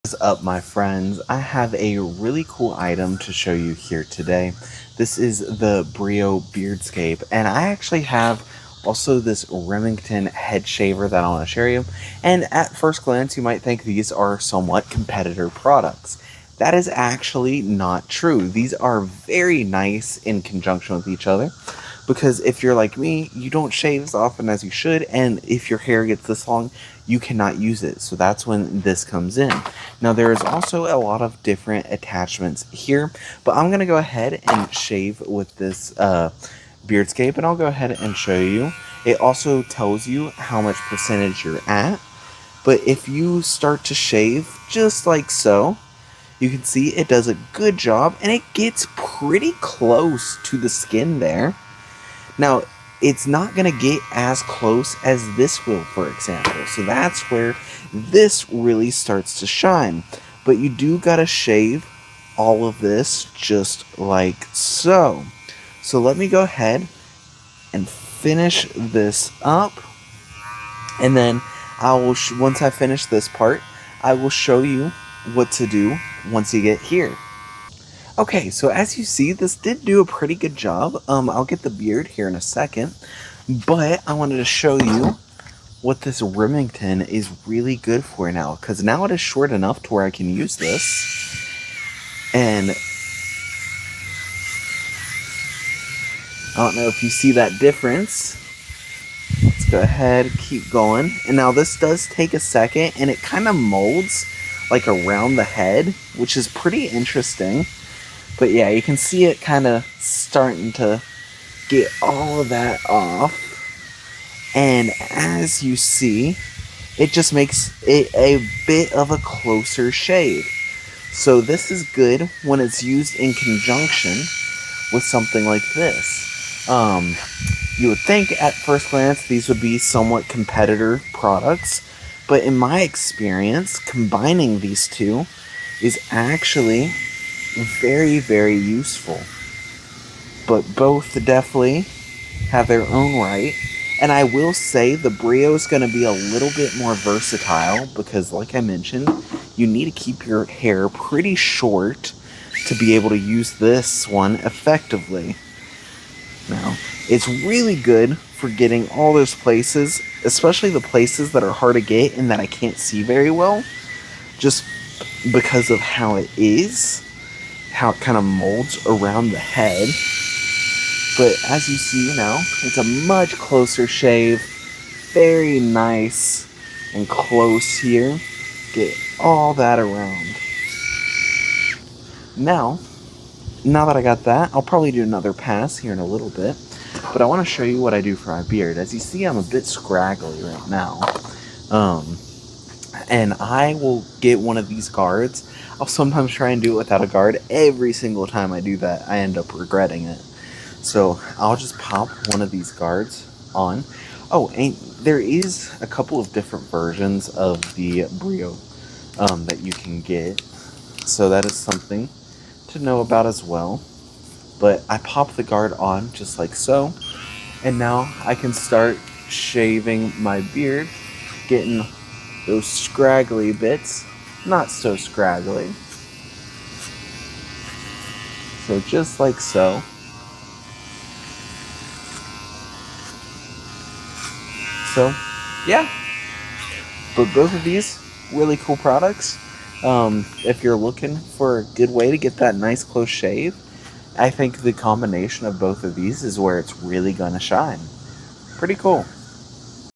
What is up, my friends? I have a really cool item to show you here today. This is the Brio Beardscape, and I actually have also this Remington head shaver that I want to share you. And at first glance, you might think these are somewhat competitor products. That is actually not true. These are very nice in conjunction with each other. Because if you're like me, you don't shave as often as you should, and if your hair gets this long, you cannot use it. So that's when this comes in. Now there is also a lot of different attachments here, but I'm going to go ahead and shave with this Beardscape, and I'll go ahead and show you. It also tells you how much percentage you're at, but if you start to shave just like so, you can see it does a good job, and it gets pretty close to the skin there. Now, it's not going to get as close as this will, for example. So that's where this really starts to shine. But you do got to shave all of this just like so. So let me go ahead and finish this up. And then I will, once I finish this part, I will show you what to do once you get here. Okay, so as you see, this did do a pretty good job. I'll get the beard here in a second, but I wanted to show you what this Remington is really good for now, because now it is short enough to where I can use this, and I don't know if you see that difference. Let's go ahead, keep going, and now this does take a second, and it kind of molds like around the head, which is pretty interesting. But yeah, you can see it kind of starting to get all of that off. And as you see, it just makes it a bit of a closer shave. So this is good when it's used in conjunction with something like this. You would think at first glance these would be somewhat competitor products, but in my experience, combining these two is actually very, very useful. But both definitely have their own right. And I will say the Brio is going to be a little bit more versatile because, like I mentioned, you need to keep your hair pretty short to be able to use this one effectively. Now, it's really good for getting all those places, especially the places that are hard to get and that I can't see very well, just because of how it is. How it kind of molds around the head. But as you see now, it's a much closer shave. Very nice and close here. Get all that around. Now that I got that, I'll probably do another pass here in a little bit. But I want to show you what I do for my beard. As you see, I'm a bit scraggly right now. And I will get one of these guards. I'll sometimes try and do it without a guard. Every single time I do that, I end up regretting it. So I'll just pop one of these guards on. Oh, and there is a couple of different versions of the Brio that you can get. So that is something to know about as well. But I pop the guard on just like so. And now I can start shaving my beard, getting those scraggly bits not so scraggly. So just like so. So yeah, but both of these really cool products. If you're looking for a good way to get that nice close shave, I think the combination of both of these is where it's really gonna shine. Pretty cool.